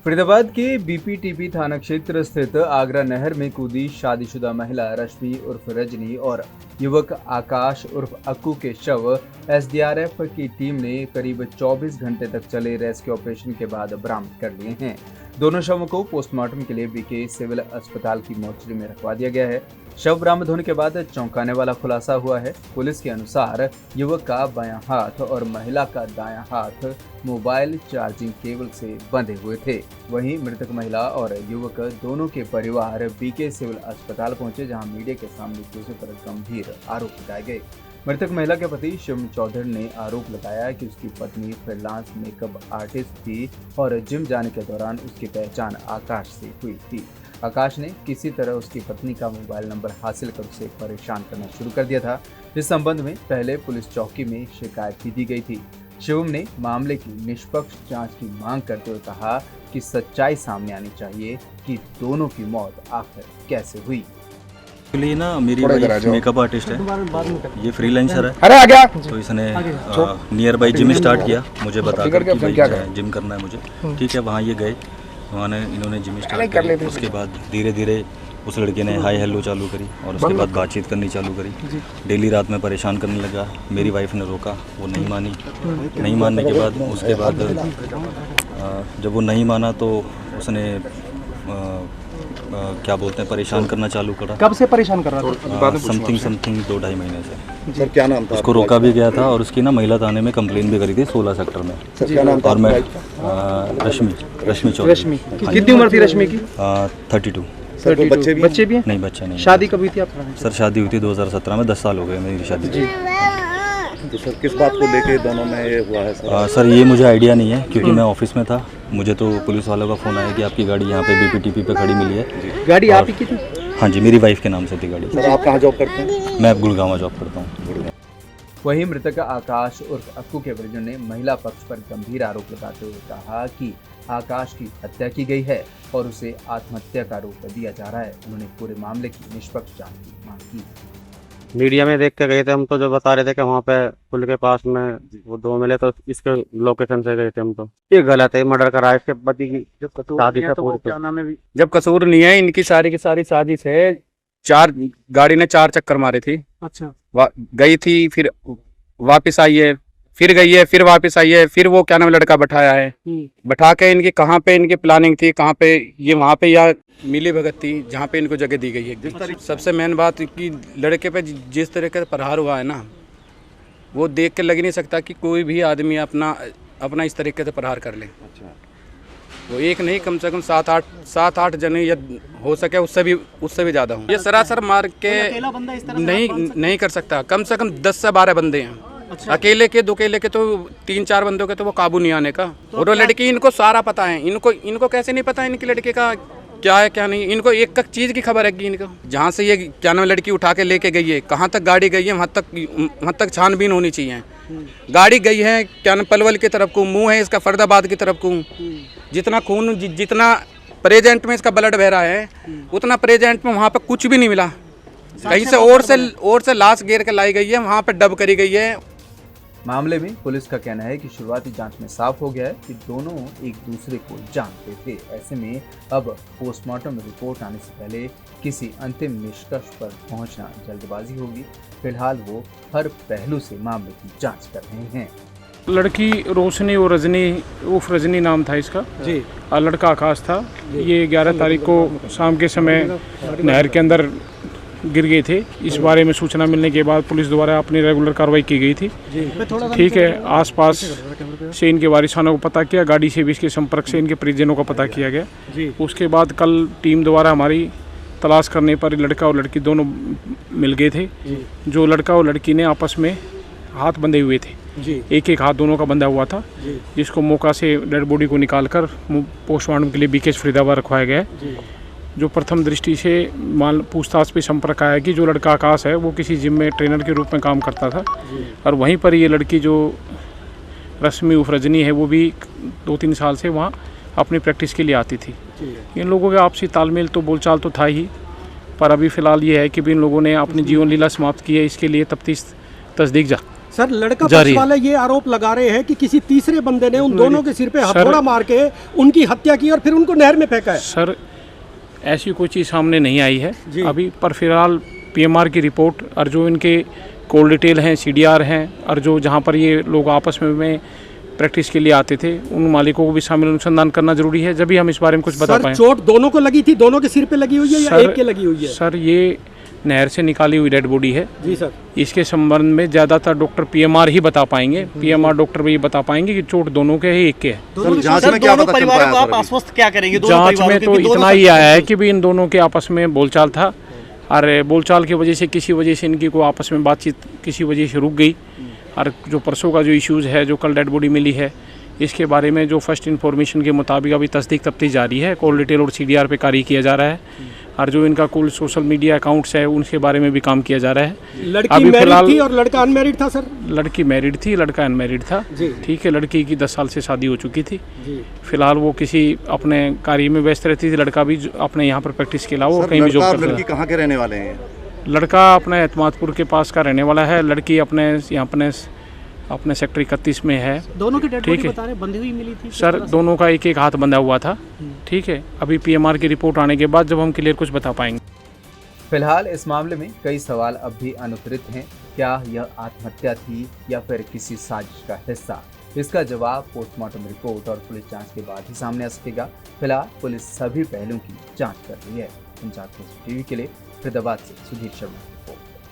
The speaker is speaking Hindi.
फरीदाबाद के बीपीटीपी थाना क्षेत्र स्थित आगरा नहर में कूदी शादीशुदा महिला रश्मि उर्फ रजनी और युवक आकाश उर्फ अक्कू के शव एसडीआरएफ की टीम ने करीब 24 घंटे तक चले रेस्क्यू ऑपरेशन के बाद बरामद कर लिए हैं। दोनों शवों को पोस्टमार्टम के लिए बीके सिविल अस्पताल की मोर्चरी में रखवा दिया गया है। शव बरामद होने के बाद चौंकाने वाला खुलासा हुआ है। पुलिस के अनुसार युवक का बायां हाथ और महिला का दायां हाथ मोबाइल चार्जिंग केबल से बंधे हुए थे। वहीं मृतक महिला और युवक दोनों के परिवार बीके सिविल अस्पताल पहुंचे, जहां मीडिया के सामने दूसरी तरफ गंभीर आरोप लगाए गए। मृतक महिला के पति शिव चौधरी ने आरोप लगाया कि उसकी पत्नी फ्रीलांस मेकअप आर्टिस्ट थी और जिम जाने के दौरान उसकी पहचान आकाश से हुई थी। आकाश ने किसी तरह उसकी पत्नी का मोबाइल नंबर हासिल कर उसे परेशान करना शुरू कर दिया था। इस संबंध में पहले पुलिस चौकी में शिकायत भी दी गई थी। शिवम ने मामले की निष्पक्ष जांच की मांग करते हुए कहा कि सच्चाई सामने आनी चाहिए कि दोनों की मौत आखिर कैसे हुई। लिए ना मेरी वाइफ मेकअप आर्टिस्ट है, ये फ्रीलांसर है। अरे आ गया। तो इसने नियर बाई जिम स्टार्ट किया, मुझे बताकर कि भाई जिम करना है मुझे। ठीक है, वहाँ ये गए, वहाँ इन्होंने जिम स्टार्ट किया। उसके बाद धीरे धीरे उस लड़के ने हाई हेलो चालू करी और उसके बाद बातचीत करनी चालू करी। डेली रात में परेशान करने लगा। मेरी वाइफ ने रोका, वो नहीं मानी। नहीं मानने के बाद उसके बाद जब वो नहीं माना तो उसने क्या बोलते हैं परेशान करना चालू करा। कब से परेशान कर रहा था? समथिंग 2-2.5 महीने से। सर क्या नाम था? उसको रोका भी गया था और उसकी ना महिला थाने में कंप्लेन भी करी थी 16 सेक्टर में। सर क्या नाम था? और मैं रश्मि चौधरी। रश्मि कितनी उम्र थी रश्मि की? 32। सर बच्चे भी हैं? नहीं, बच्चे नहीं। शादी कब हुई थी आपकी? सर शादी हुई थी 2017 में, 10 साल हो गए मेरी शादी। तो सर किस बात को लेके दोनों में ये हुआ है सर? सर ये मुझे आइडिया नहीं है क्योंकि मैं ऑफिस में था। मुझे तो पुलिस वालों का फ़ोन आया कि आपकी गाड़ी यहाँ पे बीपीटीपी पे खड़ी मिली है। गाड़ी आप ही की थी? हाँ जी, मेरी वाइफ के नाम से थी गाड़ी। सर आप कहाँ जॉब करते हैं? मैं गुड़गांव जॉब करता हूँ। वहीं मृतक आकाश उर्फ अक्कू के परिजन ने महिला पक्ष पर गंभीर आरोप लगाते हुए कहा कि आकाश की हत्या की गई है और उसे आत्महत्या का आरोप दिया जा रहा है। उन्होंने पूरे मामले की निष्पक्ष जांच की मांग की। मीडिया में देख के गए थे हम, तो जो बता रहे थे कि वहाँ पे पुल के पास में वो दो मिले, तो इसके लोकेशन से गए थे हम। तो ये गलत है, मर्डर करा है इसके पति की शादी से पूरी। क्या नाम है? जब कसूर नहीं है, इनकी सारी की सारी साजिश है। गाड़ी ने 4 चक्कर मारे थी। अच्छा। गई थी, फिर वापस आई है, फिर गई है, फिर वापस आई है, फिर वो क्या नाम लड़का बैठाया है। बैठा के इनकी कहाँ पे इनकी प्लानिंग थी, कहाँ पे ये वहाँ पे या मिली भगत थी जहाँ पे इनको जगह दी गई है। सबसे मेन बात कि लड़के पे जिस तरह का प्रहार हुआ है ना, वो देख के लग नहीं सकता कि कोई भी आदमी अपना इस तरीके से प्रहार कर ले। अच्छा। वो एक नहीं, कम से कम 7-8 जने या हो सके उससे भी ज़्यादा हो। ये सरासर मार के नहीं कर सकता। कम से कम 10 से 12 बंदे हैं। अच्छा। अकेले के 2 अकेले के तो 3-4 बंदों के तो वो काबू नहीं आने का। और वो लड़की, इनको सारा पता है। इनको कैसे नहीं पता इनकी लड़के का क्या है क्या नहीं। इनको एक चीज़ की खबर है कि इनको जहाँ से ये क्या नाम लड़की उठा के लेके गई है, कहाँ तक गाड़ी गई है, वहाँ तक छानबीन होनी चाहिए। गाड़ी गई है क्या नाम पलवल की तरफ को, मुंह है इसका फरीदाबाद की तरफ को। जितना खून जितना प्रेजेंट में इसका ब्लड बह रहा है, उतना प्रेजेंट में वहाँ पे कुछ भी नहीं मिला। कहीं से और से लाश घेर के लाई गई है, वहाँ पे डब करी गई है। मामले में पुलिस का कहना है कि शुरुआती जांच में साफ हो गया है कि दोनों एक दूसरे को जानते थे। ऐसे में अब पोस्टमार्टम रिपोर्ट आने से पहले किसी अंतिम निष्कर्ष पर पहुंचना जल्दबाजी होगी। फिलहाल वो हर पहलू से मामले की जांच कर रहे हैं। लड़की रोशनी और रजनी नाम था इसका जी, और लड़का आकाश था। ये 11 तारीख को शाम के समय नहर के अंदर गिर गए थे। इस बारे में सूचना मिलने के बाद पुलिस द्वारा अपनी रेगुलर कार्रवाई की गई थी। ठीक है, आसपास से इनके वारिसानों को पता किया, गाड़ी से भी इसके संपर्क से इनके परिजनों का पता किया गया। उसके बाद कल टीम द्वारा हमारी तलाश करने पर लड़का और लड़की दोनों मिल गए थे। जो लड़का और लड़की ने आपस में हाथ बंधे हुए थे, एक हाथ दोनों का बंधा हुआ था, जिसको मौका से डेड बॉडी को निकालकर पोस्टमार्टम के लिए बीके फरीदाबाद रखवाया गया है। जो प्रथम दृष्टि से पूछताछ पे संपर्क आया कि जो लड़का आकाश है वो किसी जिम में ट्रेनर के रूप में काम करता था, और वहीं पर ये लड़की जो रश्मि उर्फ रजनी है वो भी 2-3 साल से वहाँ अपनी प्रैक्टिस के लिए आती थी। इन लोगों का आपसी तालमेल तो बोलचाल तो था ही, पर अभी फ़िलहाल ये है कि भी इन लोगों ने अपनी जीवन लीला समाप्त की है। इसके लिए तफ्तीश तस्दीक सर लड़का जारी पक्ष है। वाले ये आरोप लगा रहे हैं कि किसी तीसरे बंदे ने उन दोनों के सिर पे सर- हथौड़ा मार के उनकी हत्या की और फिर उनको नहर में फेंका है। सर ऐसी कोई चीज़ सामने नहीं आई है जी। अभी, पर फिलहाल पीएमआर की रिपोर्ट और जो इनके कॉल डिटेल हैं, सीडीआर हैं, और जो जहाँ पर ये लोग आपस में प्रैक्टिस के लिए आते थे उन मालिकों को भी शामिल अनुसंधान करना जरूरी है, जब भी हम इस बारे में कुछ बता सर पाएँ। चोट दोनों को लगी थी, दोनों के सिर पे लगी हुई है या एक के लगी हुई है? सर ये नहर से निकाली हुई डेड बॉडी है जी सर। इसके संबंध में ज़्यादातर डॉक्टर पीएमआर ही बता पाएंगे, पीएमआर डॉक्टर भी ये बता पाएंगे कि चोट दोनों के है, एक के है। जांच में क्या पता चल पाया आप आश्वस्त क्या करेंगे? जांच में तो इतना ही आया है कि भी इन दोनों के आपस में बोलचाल था, और बोलचाल की वजह से किसी वजह से इनकी को आपस में बातचीत किसी वजह से रुक गई, और जो परसों का जो इश्यूज़ है, जो कल डेड बॉडी मिली है, इसके बारे में जो फर्स्ट इन्फॉर्मेशन के मुताबिक अभी तस्दीक तफ्तीश जारी है, कॉल डिटेल और सीडीआर पे कार्य किया जा रहा है, और जो इनका कुल सोशल मीडिया अकाउंट्स है उनके बारे में भी काम किया जा रहा है। लड़की अभी मैरिड फिलहाल थी और लड़का अनमैरिड था सर? लड़की मैरिड थी, लड़का अनमैरिड था। जी। ठीक है, लड़की की 10 साल से शादी हो चुकी थी। जी। फिलहाल वो किसी अपने कार्य में व्यस्त रहती थी, लड़का भी अपने यहाँ पर प्रैक्टिस के अलावा और कहीं भी जॉब करता लड़की था। कहाँ के रहने वाले हैं? लड़का अपने एतमादपुर के पास का रहने वाला है, लड़की अपने यहाँ अपने सेक्टर 31 में है। दोनों की डेड ठीक बॉडी है। बता रहे बंधी हुई मिली थी सर दोनों का एक एक हाथ बंधा हुआ था। ठीक है, अभी पीएमआर की रिपोर्ट आने के बाद जब हम क्लियर कुछ बता पाएंगे। फिलहाल इस मामले में कई सवाल अब भी अनुत्तरित हैं। क्या यह आत्महत्या थी या फिर किसी साजिश का हिस्सा? इसका जवाब पोस्टमार्टम रिपोर्ट और पुलिस जांच के बाद ही सामने आ सकेगा। फिलहाल पुलिस सभी पहलुओं की जांच कर रही है। पंजाब टीवी के लिए फरीदाबाद से सुधीर शर्मा।